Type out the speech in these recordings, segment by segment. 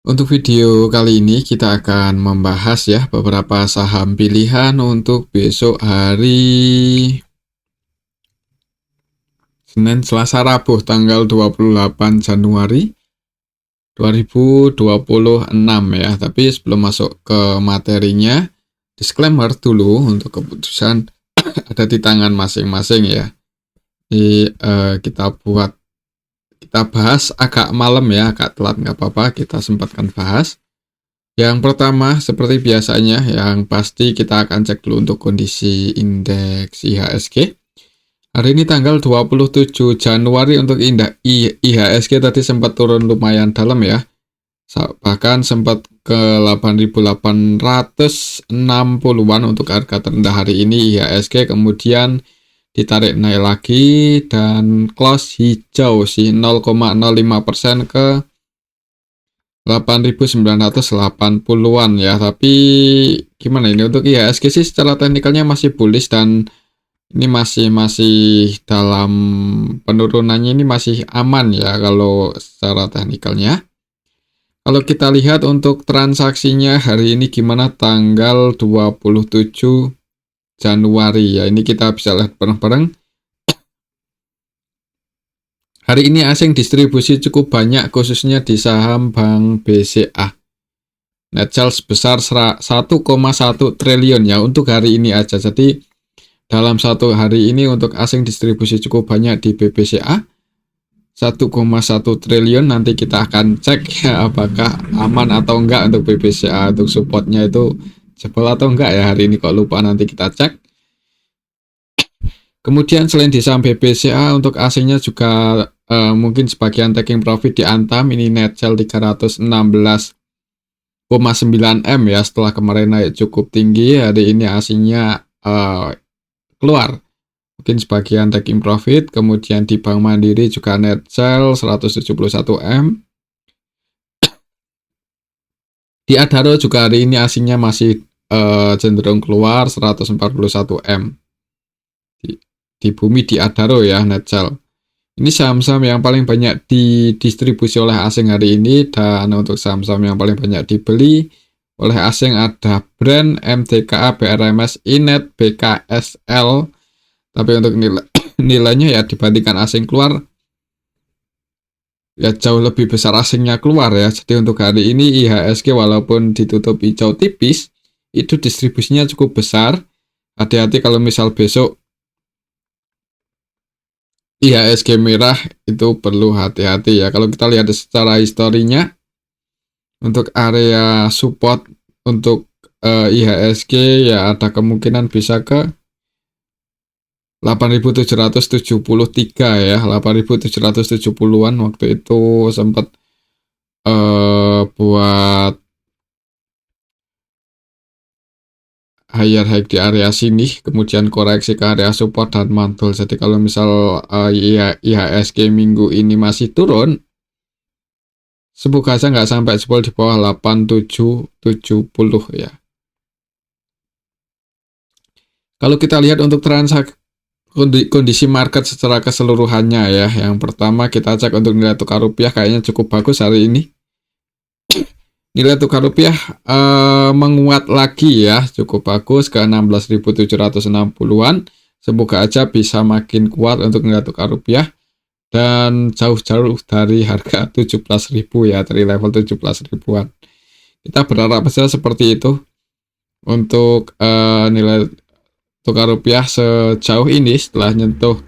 Untuk video kali ini kita akan membahas ya beberapa saham pilihan untuk besok hari Senin, Selasa, Rabu tanggal 28 Januari 2026 ya. Tapi sebelum masuk ke materinya, disclaimer dulu untuk keputusan ada di tangan masing-masing ya. Ini kita bahas agak malam ya, agak telat nggak apa-apa, kita sempatkan bahas. Yang pertama, seperti biasanya, yang pasti kita akan cek dulu untuk kondisi indeks IHSG. Hari ini tanggal 27 Januari untuk indeks IHSG tadi sempat turun lumayan dalam ya. Bahkan sempat ke 8.860-an untuk harga terendah hari ini IHSG, kemudian ditarik naik lagi dan close hijau sih 0,05% ke 8.980-an ya. Tapi gimana ini untuk IHSG sih secara teknikalnya masih bullish dan ini masih dalam penurunannya, ini masih aman ya kalau secara teknikalnya. Kalau kita lihat untuk transaksinya hari ini gimana tanggal 27 Januari ya. Ini kita bisa lihat bareng-bareng. Hari ini asing distribusi cukup banyak khususnya di saham Bank BCA. Net sales sebesar 1,1 triliun ya untuk hari ini aja. Jadi dalam satu hari ini untuk asing distribusi cukup banyak di BBCA. 1,1 triliun, nanti kita akan cek ya apakah aman atau enggak untuk BBCA, untuk supportnya itu jebol atau enggak ya hari ini, kok lupa, nanti kita cek. Kemudian selain di saham BBCA untuk asingnya juga mungkin sebagian taking profit di Antam, ini net sell 316,9 M ya, setelah kemarin naik cukup tinggi, hari ini asingnya keluar mungkin sebagian taking profit. Kemudian di Bank Mandiri juga net sell 171 M. Di Adaro juga hari ini asingnya masih cenderung keluar 141 M. Di Bumi di Adaro ya net sell. Ini saham-saham yang paling banyak didistribusi oleh asing hari ini, dan untuk saham-saham yang paling banyak dibeli oleh asing ada Brand, MTKA, BRMS, Inet, BKSL. Tapi untuk nilainya ya dibandingkan asing keluar ya jauh lebih besar asingnya keluar ya. Jadi untuk hari ini IHSG walaupun ditutup hijau tipis, itu distribusinya cukup besar. Hati-hati kalau misal besok IHSG merah, itu perlu hati-hati ya. Kalau kita lihat secara historinya, untuk area support untuk IHSG ya ada kemungkinan bisa ke 8.773 ya, 8.770-an waktu itu sempat buat higher high di area sini, kemudian koreksi ke area support dan mantul. Jadi kalau misal IHSG minggu ini masih turun, semoga aja nggak sampai jebol di bawah 8770 ya. Kalau kita lihat untuk transaksi kondisi market secara keseluruhannya ya, yang pertama kita cek untuk nilai tukar rupiah, kayaknya cukup bagus hari ini. Nilai tukar rupiah menguat lagi ya, cukup bagus ke 16.760-an. Semoga aja bisa makin kuat untuk nilai tukar rupiah dan jauh-jauh dari harga 17.000 ya, dari level 17.000-an. Kita berharap saja seperti itu untuk nilai tukar rupiah sejauh ini. Setelah nyentuh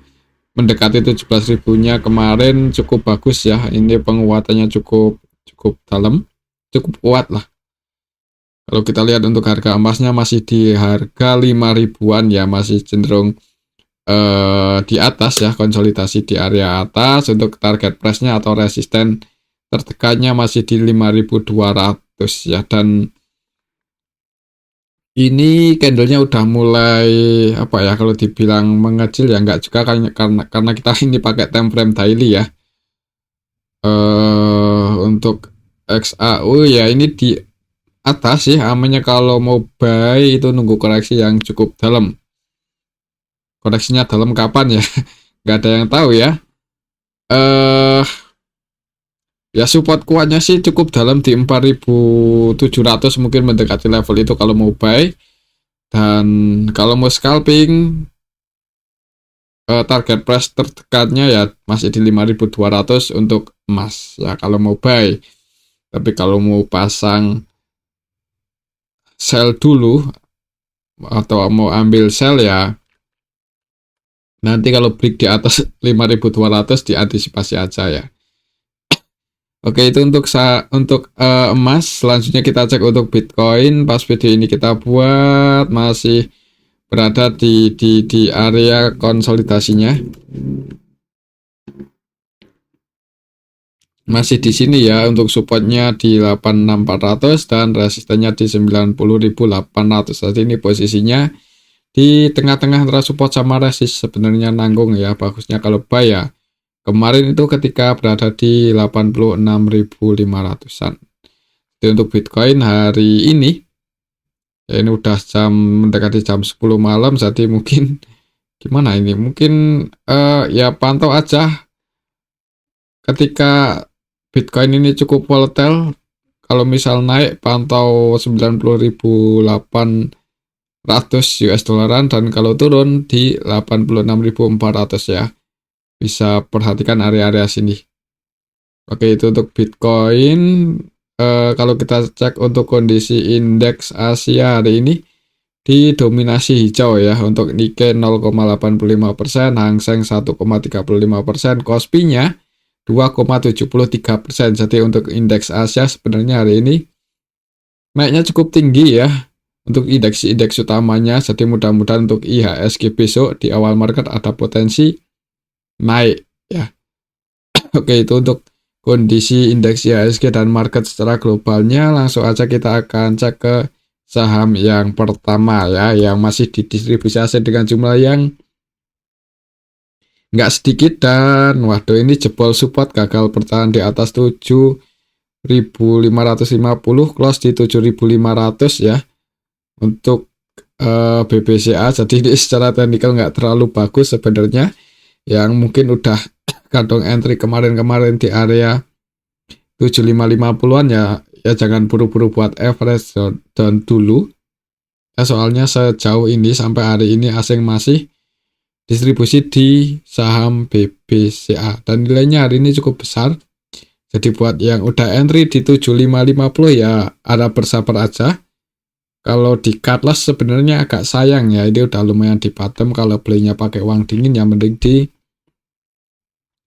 mendekati 17.000-nya kemarin cukup bagus ya. Ini penguatannya cukup dalam, cukup kuat lah. Kalau kita lihat untuk harga emasnya masih di harga 5.000-an ya, masih cenderung di atas ya, konsolidasi di area atas. Untuk target price-nya atau resisten tertekannya masih di 5.200 ya, dan ini candlenya udah mulai apa ya, kalau dibilang mengecil ya enggak juga, karena kita ini pakai time frame daily ya. Untuk XAU ya ini di atas sih amannya, kalau mau buy itu nunggu koreksi yang cukup dalam. Koreksinya dalam kapan ya? Nggak ada yang tahu ya. Ya support kuatnya sih cukup dalam di 4.700, mungkin mendekati level itu kalau mau buy. Dan kalau mau scalping, target price terdekatnya ya masih di 5.200 untuk emas ya kalau mau buy. Tapi kalau mau pasang sell dulu atau mau ambil sell ya nanti kalau break di atas 5.200 diantisipasi aja ya. Oke, itu untuk emas. Selanjutnya kita cek untuk Bitcoin. Pas video ini kita buat masih berada di area konsolidasinya. Masih di sini ya, untuk supportnya di 86.400 dan resistennya di 90.800. Jadi ini posisinya di tengah-tengah antara support sama resist, sebenarnya nanggung ya. Bagusnya kalau buy ya kemarin itu ketika berada di 86.500-an. Jadi untuk Bitcoin hari ini ya, ini udah mendekati jam 10 malam, jadi mungkin gimana ini, mungkin ya pantau aja ketika Bitcoin ini cukup volatile. Kalau misal naik pantau 90.800 US dollaran, dan kalau turun di 86.400 ya. Bisa perhatikan area-area sini. Oke, itu untuk Bitcoin. Kalau kita cek untuk kondisi indeks Asia hari ini didominasi hijau ya. Untuk Nikkei 0,85%, Hang Seng 1,35%, Kospi-nya 2,73%. Jadi untuk indeks Asia sebenarnya hari ini naiknya cukup tinggi ya untuk indeks utamanya. Jadi mudah-mudahan untuk IHSG besok di awal market ada potensi naik ya. Oke, itu untuk kondisi indeks IHSG dan market secara globalnya. Langsung aja kita akan cek ke saham yang pertama ya, yang masih didistribusi aset dengan jumlah yang nggak sedikit. Dan waduh, ini jebol support, gagal bertahan di atas 7.550, close di 7.500 ya untuk BBCA. Jadi ini secara teknikal nggak terlalu bagus sebenarnya, yang mungkin udah kantong entry kemarin-kemarin di area 7550-an ya jangan buru-buru buat average dan dulu ya, soalnya sejauh ini sampai hari ini asing masih distribusi di saham BBCA dan nilainya hari ini cukup besar. Jadi buat yang udah entry di 7550 ya ada bersabar aja. Kalau di cut loss sebenarnya agak sayang ya, ini udah lumayan di bottom. Kalau belinya pakai uang dingin ya mending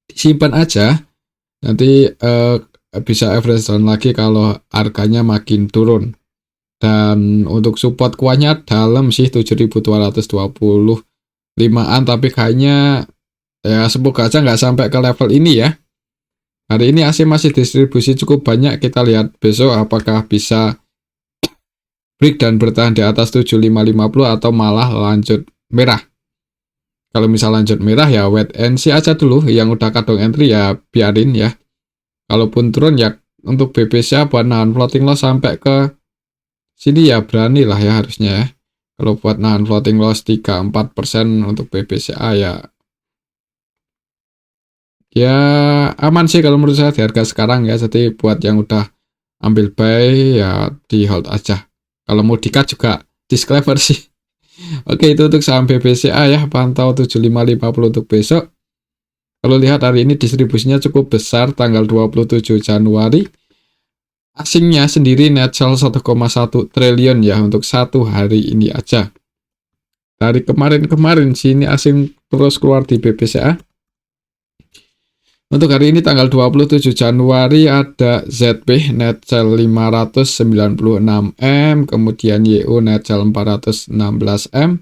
disimpan aja, nanti bisa average down lagi kalau harganya makin turun. Dan untuk support kuatnya dalam sih 7.225-an, tapi kayaknya ya semoga aja nggak sampai ke level ini ya. Hari ini AC masih distribusi cukup banyak, kita lihat besok apakah bisa break dan bertahan di atas 7550 atau malah lanjut merah. Kalau misal lanjut merah ya wait and see aja dulu, yang udah kadung entry ya biarin ya. Kalaupun turun ya untuk BBCA buat nahan floating loss sampai ke sini ya berani lah ya harusnya ya. Kalau buat nahan floating loss 3-4% untuk BBCA ya aman sih kalau menurut saya di harga sekarang ya. Jadi buat yang udah ambil buy ya di hold aja. Kalau mau di-cut juga disclaimer sih. Oke, itu untuk saham BBCA ya, pantau 7550 untuk besok. Kalau lihat hari ini distribusinya cukup besar, tanggal 27 Januari. Asingnya sendiri net sell 1,1 triliun ya untuk satu hari ini aja. Dari kemarin sini asing terus keluar di BBCA. Untuk hari ini tanggal 27 Januari ada ZP net sell 596M, kemudian YU net sell 416M,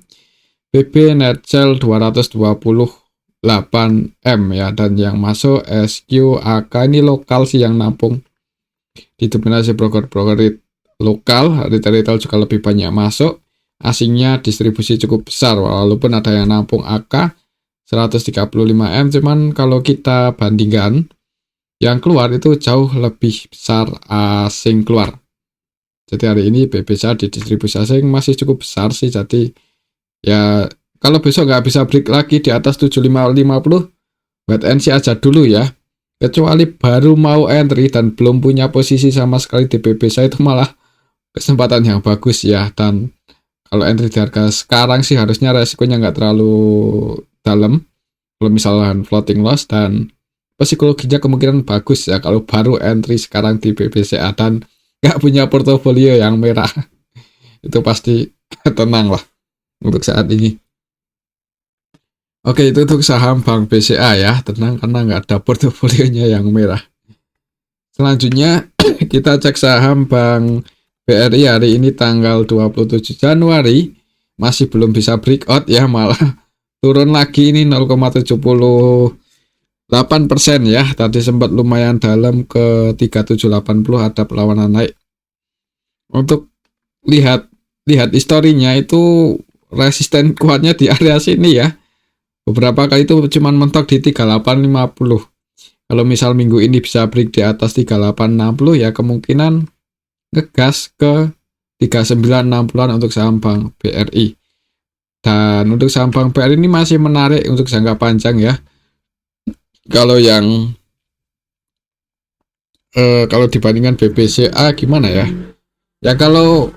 BB net sell 228M ya, dan yang masuk SQ AK ini lokal sih yang nampung, didominasi broker-broker lokal, retail juga lebih banyak masuk. Asingnya distribusi cukup besar walaupun ada yang nampung AK 135M, cuman kalau kita bandingkan yang keluar itu jauh lebih besar asing keluar. Jadi hari ini BBCA di distribusi asing masih cukup besar sih. Jadi ya kalau besok nggak bisa break lagi di atas 7550, wait and see aja dulu ya. Kecuali baru mau entry dan belum punya posisi sama sekali di BPSA, itu malah kesempatan yang bagus ya. Dan kalau entry di harga sekarang sih harusnya resikonya nggak terlalu dalam. Kalau misalnya floating loss, dan psikologinya kemungkinan bagus ya kalau baru entry sekarang di BBCA dan nggak punya portofolio yang merah. Itu pasti tenang lah untuk saat ini. Oke, itu untuk saham Bank BCA ya, tenang karena nggak ada portofolionya yang merah. Selanjutnya kita cek saham Bank BRI hari ini tanggal 27 Januari. Masih belum bisa breakout ya, malah turun lagi ini 0,78% ya. Tadi sempat lumayan dalam ke 3780, ada perlawanan naik. Untuk lihat historinya itu resisten kuatnya di area sini ya. Beberapa kali itu cuman mentok di 3850. Kalau misal minggu ini bisa break di atas 3860 ya kemungkinan ngegas ke 3960-an untuk saham Bank BRI. Dan untuk saham Bank BRI ini masih menarik untuk jangka panjang ya. Kalau yang kalau dibandingkan BBCA gimana ya? Ya kalau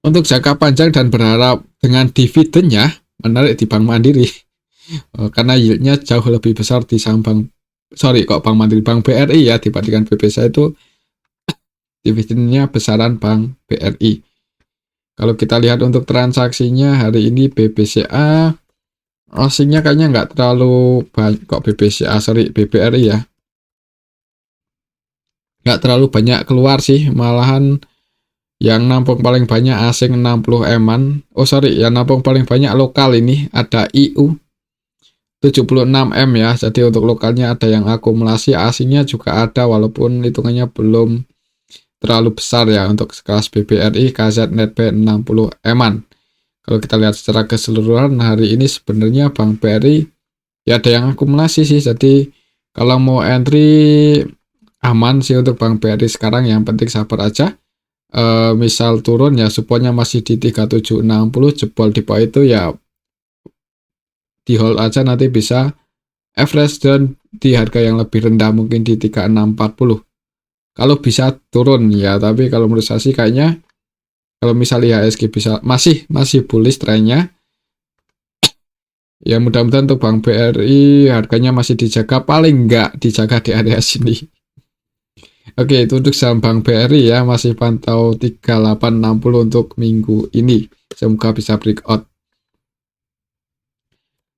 untuk jangka panjang dan berharap dengan dividennya menarik di Bank Mandiri. Karena yieldnya jauh lebih besar di saham Bank BRI ya dibandingkan BBCA, itu dividennya besaran Bank BRI. Kalau kita lihat untuk transaksinya hari ini BBCA asingnya kayaknya nggak terlalu banyak kok. BBRI ya nggak terlalu banyak keluar sih, malahan yang nampung paling banyak asing 60 eman. Yang nampung paling banyak lokal ini ada IU 76 M ya. Jadi untuk lokalnya ada yang akumulasi, asingnya juga ada walaupun hitungannya belum terlalu besar ya. Untuk sekelas BBRI, KZ Netb 60 eman. Kalau kita lihat secara keseluruhan hari ini sebenarnya Bank BRI ya ada yang akumulasi sih. Jadi kalau mau entry aman sih untuk Bank BRI sekarang, yang penting sabar aja. Misal turun ya supportnya masih di 3760, jebol di bawah itu ya di hold aja, nanti bisa average dan di harga yang lebih rendah mungkin di 3640 kalau bisa turun ya. Tapi kalau menurut saya sih kayaknya kalau misalnya IHSG bisa masih bullish trennya ya, mudah-mudahan untuk Bank BRI harganya masih dijaga, paling enggak dijaga di area sini. Oke, itu untuk saham Bank BRI ya, masih pantau 3860 untuk minggu ini, semoga bisa breakout.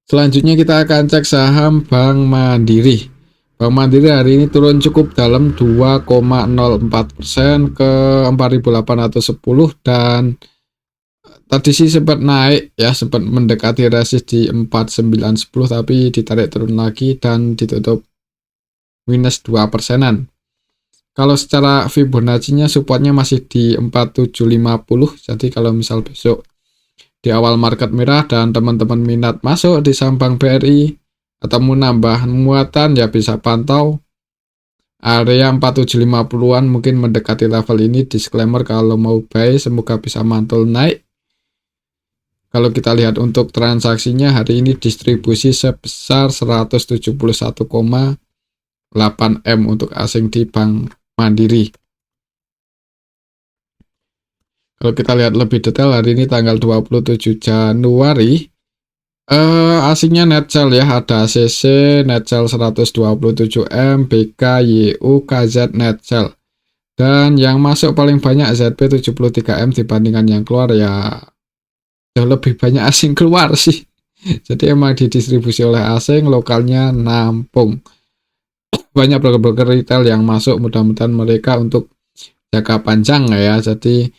Selanjutnya kita akan cek saham Bank Mandiri. Bank Mandiri hari ini turun cukup dalam 2,04% ke 4.810, dan tadi sih sempat naik ya, sempat mendekati resist di 4910 tapi ditarik turun lagi dan ditutup minus 2%-an. Kalau secara Fibonacci-nya supportnya masih di 4750. Jadi kalau misal besok di awal market merah dan teman-teman minat masuk di saham Bank BRI atau mau nambah muatan ya bisa pantau area 4750-an, mungkin mendekati level ini. Disclaimer kalau mau buy semoga bisa mantul naik. Kalau kita lihat untuk transaksinya hari ini distribusi sebesar 171,8 M untuk asing di Bank Mandiri. Kalau kita lihat lebih detail hari ini tanggal 27 Januari, asingnya net sell ya, ada ACC net sell 127 M, BK, YU, KZ net sell. Dan yang masuk paling banyak ZP 73 M dibandingkan yang keluar ya jauh lebih banyak asing keluar sih. Jadi emang didistribusi oleh asing, lokalnya nampung. Banyak broker-broker retail yang masuk, mudah-mudahan mereka untuk jangka panjang ya. Jadi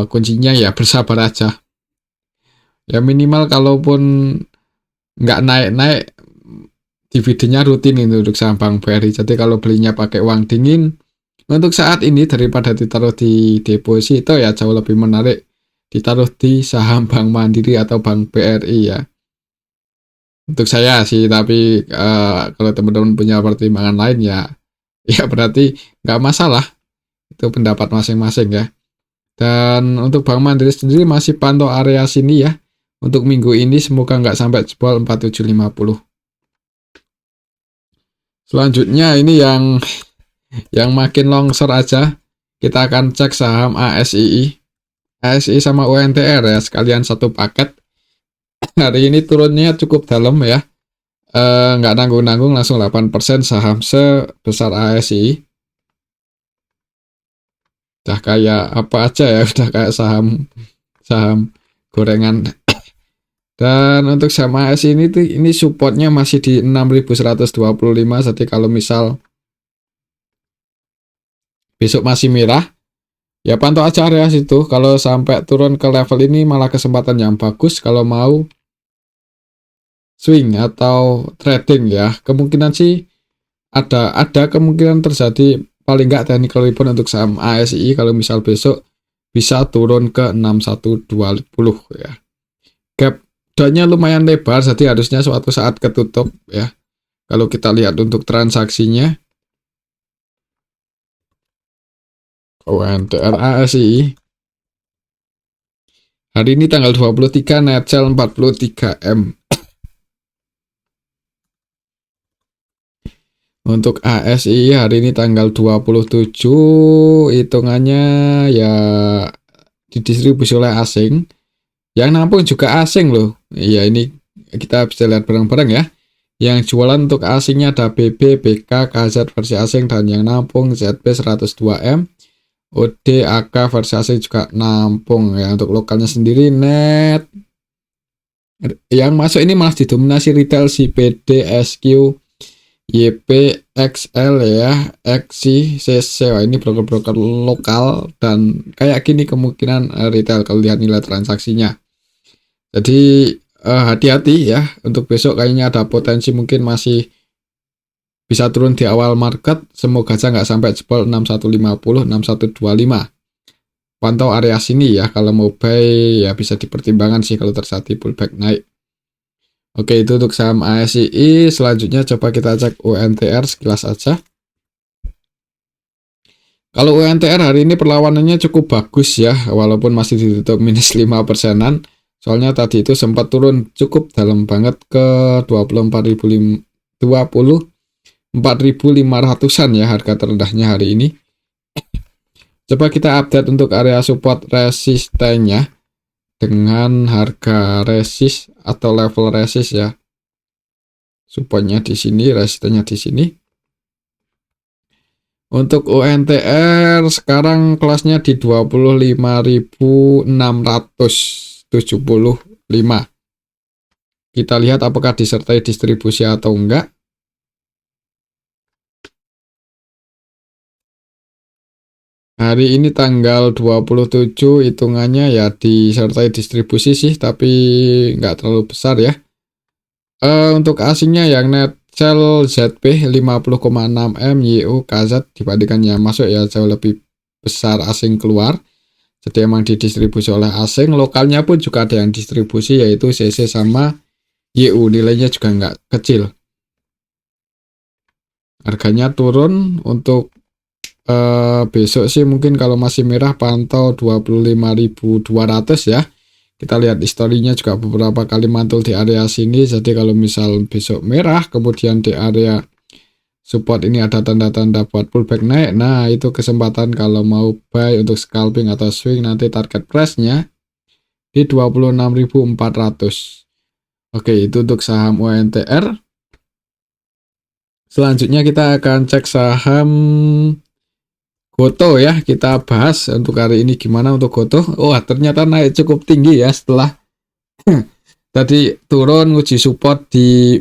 kuncinya ya bersabar aja. Ya minimal kalaupun nggak naik-naik, dividennya rutin itu untuk saham Bank BRI. Jadi kalau belinya pakai uang dingin untuk saat ini daripada ditaruh di deposito ya jauh lebih menarik ditaruh di saham Bank Mandiri atau Bank BRI ya. Untuk saya sih, tapi kalau teman-teman punya pertimbangan lain ya berarti nggak masalah. Itu pendapat masing-masing ya. Dan untuk Bank Mandiri sendiri masih pantau area sini ya. Untuk minggu ini semoga nggak sampai jebol 4750. Selanjutnya ini yang makin longsor aja. Kita akan cek saham ASII. ASI sama UNTR ya, sekalian satu paket. Hari ini turunnya cukup dalam ya. Nggak nanggung-nanggung, langsung 8% saham sebesar ASI. Udah kayak apa aja ya, udah kayak saham gorengan. Dan untuk saham ASI ini supportnya masih di 6.125. Jadi kalau misal besok masih merah, ya pantau aja area situ. Kalau sampai turun ke level ini malah kesempatan yang bagus kalau mau swing atau trading ya. Kemungkinan sih ada kemungkinan terjadi paling nggak technical rebound untuk saham ASI kalau misal besok bisa turun ke 6120 ya. Gap downnya lumayan lebar, jadi harusnya suatu saat ketutup ya. Kalau kita lihat untuk transaksinya, UNTR ASI hari ini tanggal 23, net sell 43M. Untuk ASI hari ini tanggal 27, hitungannya ya didistribusi oleh asing. Yang nampung juga asing loh. Iya, ini kita bisa lihat bareng-bareng ya. Yang jualan untuk asingnya ada BB, BK, KZ versi asing, dan yang nampung ZB 102M, OD, AK versi asing juga nampung ya. Untuk lokalnya sendiri net yang masuk ini malah didominasi retail, CPD, SQ, YP, XL ya, XC, CC. Wah, ini broker-broker lokal dan kayak gini kemungkinan retail kalau lihat nilai transaksinya. Jadi hati-hati ya, untuk besok kayaknya ada potensi mungkin masih bisa turun di awal market. Semoga aja nggak sampai jebol 6150, 6125. Pantau area sini ya, kalau mau buy ya bisa dipertimbangkan sih kalau terjadi pullback naik. Oke, itu untuk saham ASI. Selanjutnya coba kita cek UNTR sekilas aja. Kalau UNTR hari ini perlawanannya cukup bagus ya, walaupun masih ditutup minus 5%-an. Soalnya tadi itu sempat turun cukup dalam banget ke 24.500-an ya harga terendahnya hari ini. Coba kita update untuk area support resistennya dengan harga resist atau level resist ya. Supportnya di sini, resistennya di sini. Untuk UNTR sekarang kelasnya di 25.675. Kita lihat apakah disertai distribusi atau enggak. Hari ini tanggal 27, hitungannya ya disertai distribusi sih, tapi nggak terlalu besar ya. Untuk asingnya yang net sell ZP 50,6M, YU, KZ dibandingkan yang masuk ya jauh lebih besar asing keluar. Jadi emang didistribusi oleh asing. Lokalnya pun juga ada yang distribusi, yaitu CC sama YU. Nilainya juga nggak kecil. Harganya turun. Untuk besok sih mungkin kalau masih merah pantau 25.200 ya. Kita lihat historinya juga beberapa kali mantul di area sini. Jadi kalau misal besok merah kemudian di area support ini ada tanda-tanda buat pullback naik, nah itu kesempatan kalau mau buy untuk scalping atau swing. Nanti target price-nya di 26.400. Oke, itu untuk saham UNTR. Selanjutnya kita akan cek saham Goto ya. Kita bahas untuk hari ini gimana untuk Goto. Oh, ternyata naik cukup tinggi ya setelah tadi turun uji support di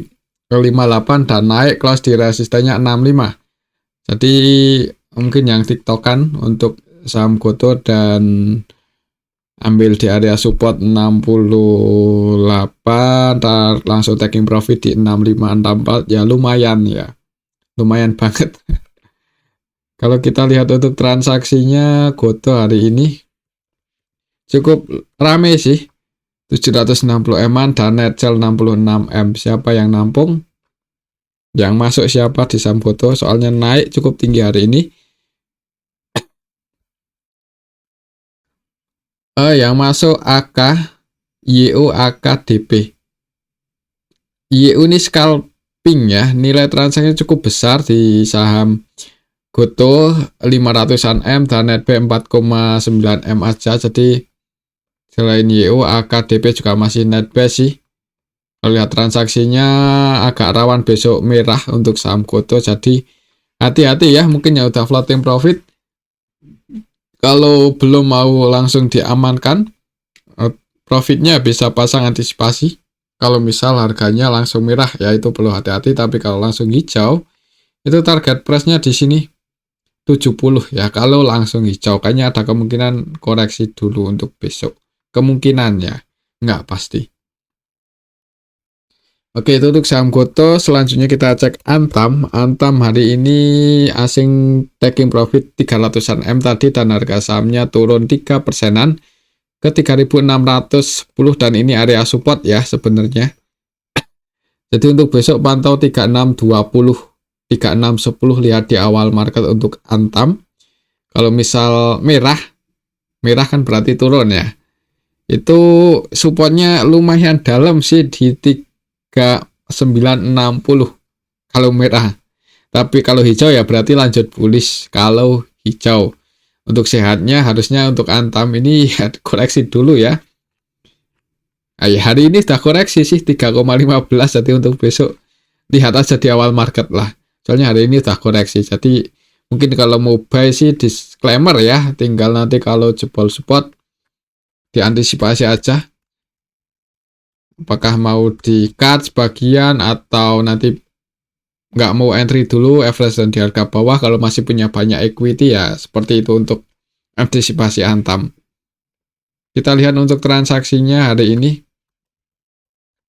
58 dan naik kelas di resistennya 65. Jadi mungkin yang tiktokan untuk saham Goto dan ambil di area support 68 dan langsung taking profit di 6564 ya lumayan ya. Lumayan banget. Kalau kita lihat untuk transaksinya Goto hari ini cukup rame sih. 760M dan net sell 66M. Siapa yang nampung? Yang masuk siapa di saham Goto? Soalnya naik cukup tinggi hari ini. Yang masuk AK, YU, AK, DP. YU ini pink ya. Nilai transaksi cukup besar di saham Gotoh 500-an M dan netbuy 4,9 M aja. Jadi selain YU, AKDP juga masih netbuy sih. Kalau lihat transaksinya agak rawan besok merah untuk saham Gotoh. Jadi hati-hati ya, mungkin yang udah floating profit kalau belum mau langsung diamankan, profitnya bisa pasang antisipasi. Kalau misal harganya langsung merah, ya itu perlu hati-hati. Tapi kalau langsung hijau, itu target price-nya di sini 70 ya. Kalau langsung hijau, kayaknya ada kemungkinan koreksi dulu untuk besok. Kemungkinannya, nggak pasti. Oke, itu untuk saham Gotoh. Selanjutnya kita cek Antam. Antam hari ini asing taking profit 300-an M tadi dan harga sahamnya turun 3%-an ke 3.610 dan ini area support ya sebenarnya. Jadi untuk besok pantau 3620, 3610 lihat di awal market untuk Antam. Kalau misal merah kan berarti turun ya. Itu supportnya lumayan dalam sih di 3960 kalau merah. Tapi kalau hijau ya berarti lanjut bullish kalau hijau. Untuk sehatnya harusnya untuk Antam ini ya, koreksi dulu ya. Hari ini sudah koreksi sih 3,15, jadi untuk besok lihat aja di awal market lah. Soalnya hari ini sudah koreksi. Jadi mungkin kalau mau buy sih disclaimer ya, tinggal nanti kalau jebol support diantisipasi aja. Apakah mau di cut sebagian atau nanti nggak mau entry dulu, average dan di harga bawah. Kalau masih punya banyak equity ya seperti itu untuk antisipasi Antam. Kita lihat untuk transaksinya hari ini.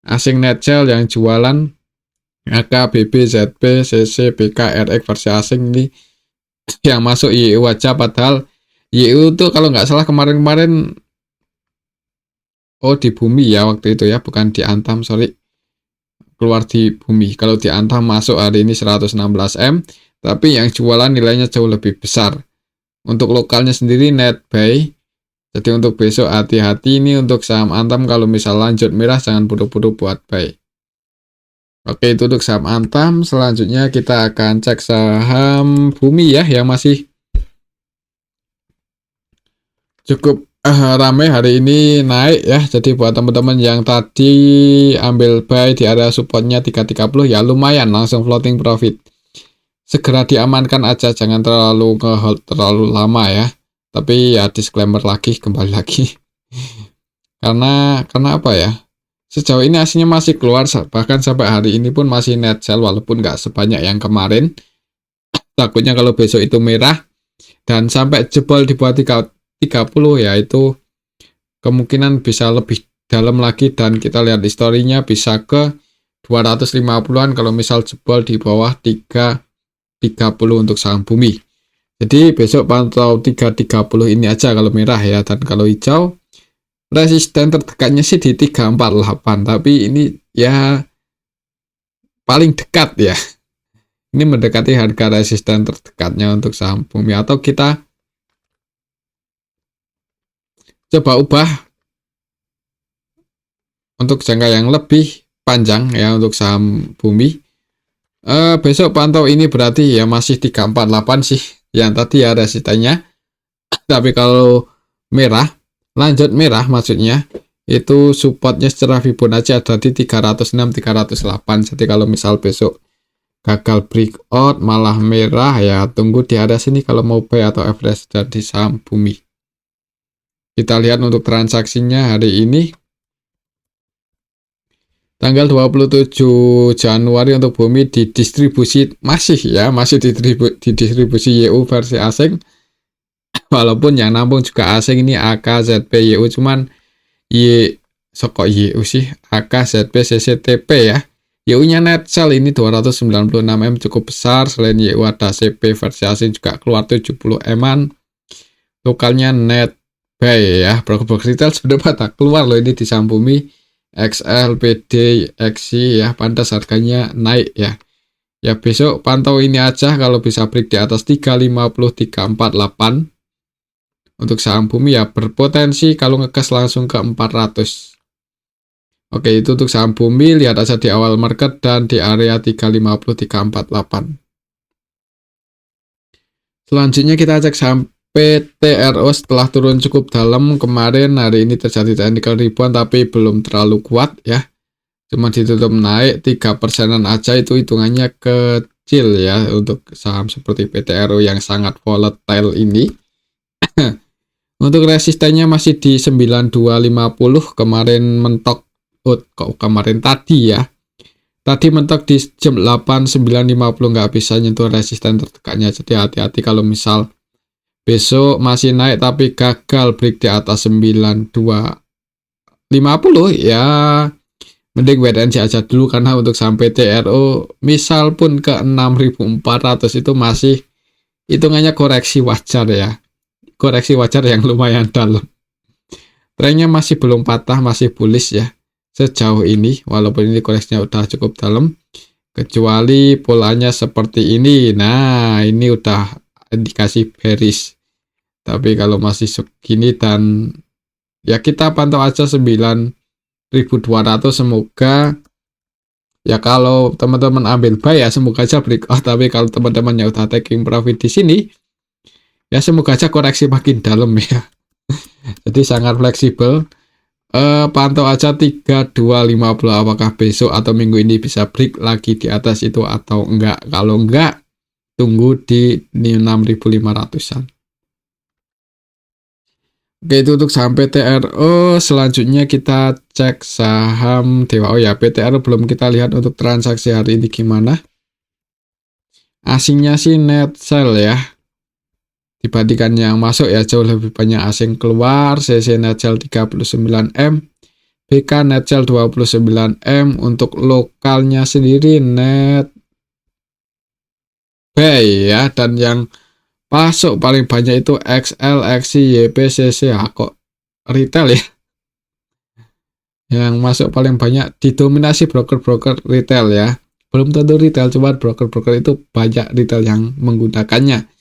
Asing net sell yang jualan AK, BB, ZB, CC, BK, RX versi asing ini yang masuk YU aja, padahal YU tuh kalau nggak salah kemarin-kemarin di Bumi ya waktu itu ya, bukan di Antam, sorry. Keluar di Bumi. Kalau di Antam masuk hari ini 116 M, tapi yang jualan nilainya jauh lebih besar. Untuk lokalnya sendiri net buy. Jadi untuk besok hati-hati ini untuk saham Antam, kalau misal lanjut merah jangan buru-buru buat buy. Oke, itu untuk saham Antam. Selanjutnya kita akan cek saham Bumi ya, yang masih cukup ramai hari ini naik ya. Jadi buat teman-teman yang tadi ambil buy di area supportnya 330 ya lumayan langsung floating profit. Segera diamankan aja, jangan terlalu nge-hold terlalu lama ya. Tapi ya disclaimer lagi, kembali lagi. karena apa ya? Sejauh ini aslinya masih keluar, bahkan sampai hari ini pun masih net sell walaupun nggak sebanyak yang kemarin. Takutnya kalau besok itu merah dan sampai jebol di bawah 30 ya itu kemungkinan bisa lebih dalam lagi, dan kita lihat historinya bisa ke 250-an kalau misal jebol di bawah 330 untuk saham Bumi. Jadi besok pantau 330 ini aja kalau merah ya, dan kalau hijau resisten terdekatnya sih di 348, tapi ini ya paling dekat ya. Ini mendekati harga resisten terdekatnya untuk saham Bumi, atau kita coba ubah untuk jangka yang lebih panjang ya untuk saham Bumi. Besok pantau ini berarti ya masih 348 sih yang tadi ya resistennya. Tapi kalau merah, lanjut merah maksudnya, itu supportnya secara Fibonacci ada di 306, 308. Jadi kalau misal besok gagal breakout malah merah ya tunggu di area sini kalau mau buy atau average dari saham Bumi. Kita lihat untuk transaksinya hari ini. Tanggal 27 Januari untuk Bumi didistribusi masih didistribusi YU versi asing. Walaupun yang nampung juga asing ini AK, ZP, YU, cuman YU sih AK, ZP, CCTP ya. YU-nya net sell ini 296 M cukup besar. Selain YU ada CP versi asing juga keluar 70 M-an. Lokalnya net buy ya. Broker retail sudah pada keluar loh ini di saham Bumi. XL, PD, XI ya, pantas harganya naik ya. Ya besok pantau ini aja, kalau bisa break di atas 350, 348 untuk saham Bumi ya berpotensi kalau ngegas langsung ke 400. Oke, itu untuk saham Bumi, lihat aja di awal market dan di area 350 348. Selanjutnya kita cek saham PTRO setelah turun cukup dalam kemarin. Hari ini terjadi technical rebound tapi belum terlalu kuat ya. Cuma ditutup naik 3%-an aja, itu hitungannya kecil ya untuk saham seperti PTRO yang sangat volatile ini. Untuk resistennya masih di 9250, kemarin mentok, kemarin tadi ya. Tadi mentok di jam 8950, nggak bisa nyentuh resisten tertekannya. Jadi hati-hati kalau misal besok masih naik tapi gagal break di atas 9250 ya, mending wait and see aja dulu, karena untuk sampai TRO misal pun ke 6400 itu masih hitungannya koreksi wajar ya. Koreksi wajar yang lumayan dalam. Trennya masih belum patah, masih bullish ya sejauh ini, walaupun ini koreksinya udah cukup dalam, kecuali polanya seperti ini. Nah, ini udah indikasi bearish. Tapi kalau masih segini dan ya kita pantau aja 9200, semoga ya kalau teman-teman ambil buy ya semoga aja breakout, tapi kalau teman-teman yang udah taking profit di sini ya semoga aja koreksi makin dalam ya. Jadi sangat fleksibel. Pantau aja 3250, apakah besok atau minggu ini bisa break lagi di atas itu atau enggak. Kalau enggak, tunggu di 6500-an. Oke, itu untuk saham PTRO. Selanjutnya kita cek saham Dewa. Oh ya, PTRO belum kita lihat untuk transaksi hari ini gimana. Asingnya sih net sell ya, dibandingkan yang masuk ya jauh lebih banyak asing keluar. CC net sell 39M, BK net sell 29M. Untuk lokalnya sendiri net buy ya, dan yang masuk paling banyak itu XL, XI, YP, CC. Kok retail ya yang masuk paling banyak, didominasi broker-broker retail ya. Belum tentu retail, cuma broker-broker itu banyak retail yang menggunakannya.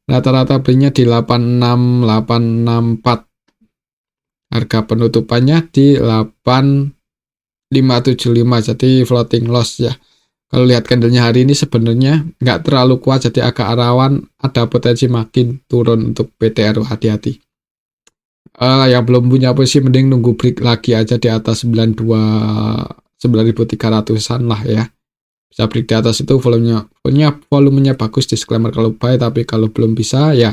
Rata-rata belinya di 86864. Harga penutupannya di 8575, jadi floating loss ya. Kalau lihat candlenya hari ini sebenarnya nggak terlalu kuat, jadi agak rawan ada potensi makin turun untuk PTRO, hati-hati. Yang belum punya posisi mending nunggu break lagi aja di atas 9300-an lah ya. Bisa break di atas itu volumenya bagus, disclaimer kalau buy, tapi kalau belum bisa ya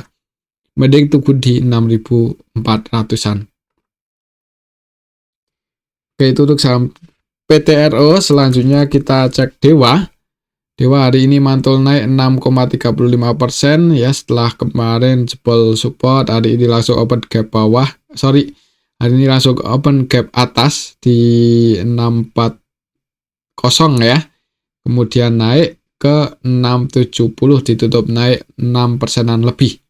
mending tunggu di 6400-an. Oke, itu untuk saham PTRO. Selanjutnya kita cek Dewa. Dewa hari ini mantul naik 6,35% ya, setelah kemarin jebol support. Hari ini langsung open gap bawah. Hari ini langsung open gap atas di 640 ya. Kemudian naik ke 670, ditutup naik 6%-an lebih.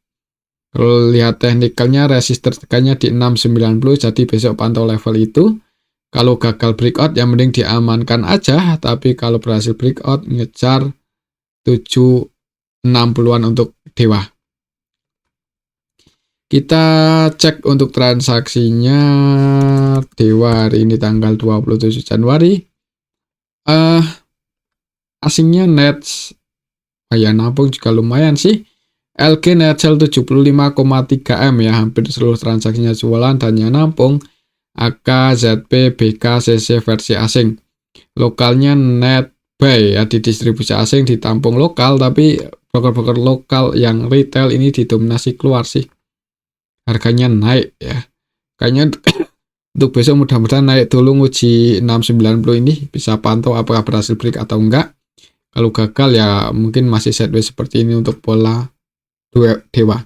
Kalau lihat teknikalnya, resisten tekannya di 690, jadi besok pantau level itu. Kalau gagal breakout ya mending diamankan aja, tapi kalau berhasil breakout ngejar 760-an untuk Dewa. Kita cek untuk transaksinya Dewa hari ini tanggal 27 Januari. Asingnya net ya nampung juga lumayan sih. LG net sell 75,3M ya, hampir seluruh transaksinya jualan, dan yang nampung AK, ZP, BK, CC versi asing. Lokalnya net buy ya, di distribusi asing ditampung lokal, tapi broker-broker lokal yang retail ini didominasi keluar sih. Harganya naik ya. Kayaknya untuk besok mudah-mudahan naik dulu, nguji 690 ini, bisa pantau apakah berhasil break atau enggak. Kalau gagal ya mungkin masih sideways seperti ini untuk pola Dewa.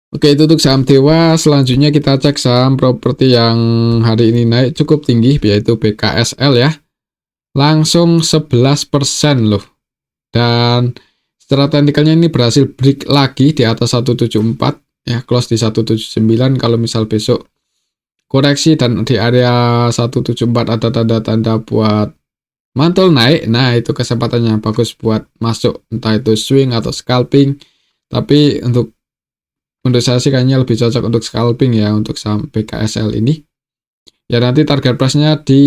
Oke, itu untuk saham Dewa. Selanjutnya kita cek saham properti yang hari ini naik cukup tinggi, yaitu BKSL ya. Langsung 11% loh. Dan secara teknikalnya ini berhasil break lagi di atas 174 ya, close di 179. Kalau misal besok koreksi dan di area 174 ada tanda-tanda buat mantul naik, nah itu kesempatannya bagus buat masuk, entah itu swing atau scalping. Tapi untuk Untuk saya sih kayaknya lebih cocok untuk scalping ya untuk saham BKSL ini. Ya nanti target price-nya di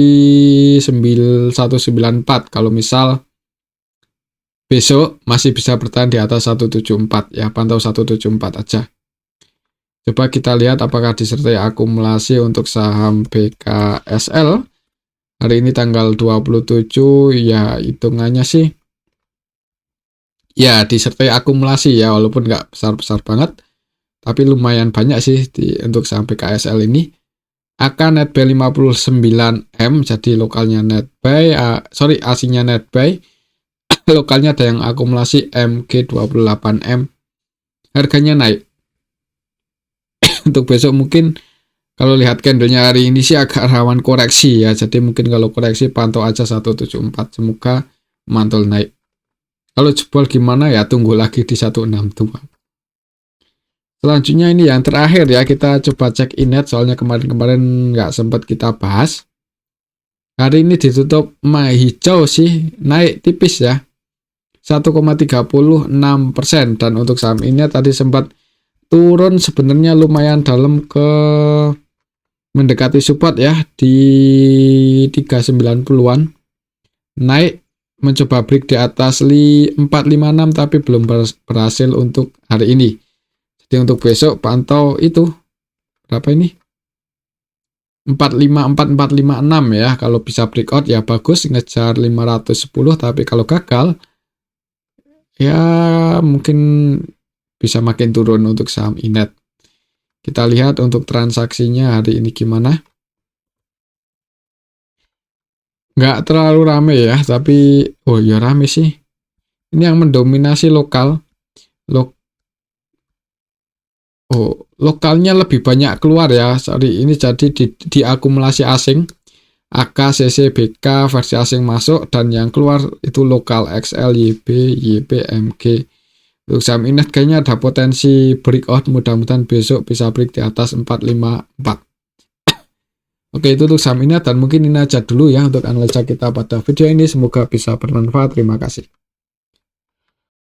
9194 kalau misal besok masih bisa bertahan di atas 174 ya, pantau 174 aja. Coba kita lihat apakah disertai akumulasi untuk saham BKSL. Hari ini tanggal 27 ya, hitungannya sih ya disertai akumulasi ya, walaupun nggak besar-besar banget. Tapi lumayan banyak sih untuk saham BKSL ini. AK net buy 59M, jadi lokalnya net buy, asingnya net buy. Lokalnya ada yang akumulasi MG 28M. Harganya naik. Untuk besok mungkin kalau lihat candlenya hari ini sih agak rawan koreksi ya. Jadi mungkin kalau koreksi pantau aja 174. Semoga mantul naik. Kalau jebol gimana ya, tunggu lagi di 162. Selanjutnya ini yang terakhir ya, kita coba cek Inet soalnya kemarin-kemarin nggak sempat kita bahas. Hari ini ditutup hijau sih, naik tipis ya. 1,36%, dan untuk saham ini tadi sempat turun sebenarnya lumayan dalam ke mendekati support ya di 390-an. Naik mencoba break di atas 456 tapi belum berhasil untuk hari ini. Jadi untuk besok pantau itu berapa ini? 454-456 ya. Kalau bisa breakout ya bagus, ngejar 510, tapi kalau gagal ya mungkin bisa makin turun untuk saham Inet. Kita lihat untuk transaksinya hari ini gimana. Nggak terlalu rame ya, tapi oh ya rame sih. Ini yang mendominasi lokal. Lokalnya lebih banyak keluar ya. Sorry, ini jadi diakumulasi asing. AK, CC, BK versi asing masuk, dan yang keluar itu lokal XL, YB, YP, MG. Untuk saham Inet kayaknya ada potensi breakout, mudah-mudahan besok bisa break di atas 454. Oke, itu untuk saham Inet, dan mungkin ini aja dulu ya untuk analisa kita pada video ini. Semoga bisa bermanfaat. Terima kasih.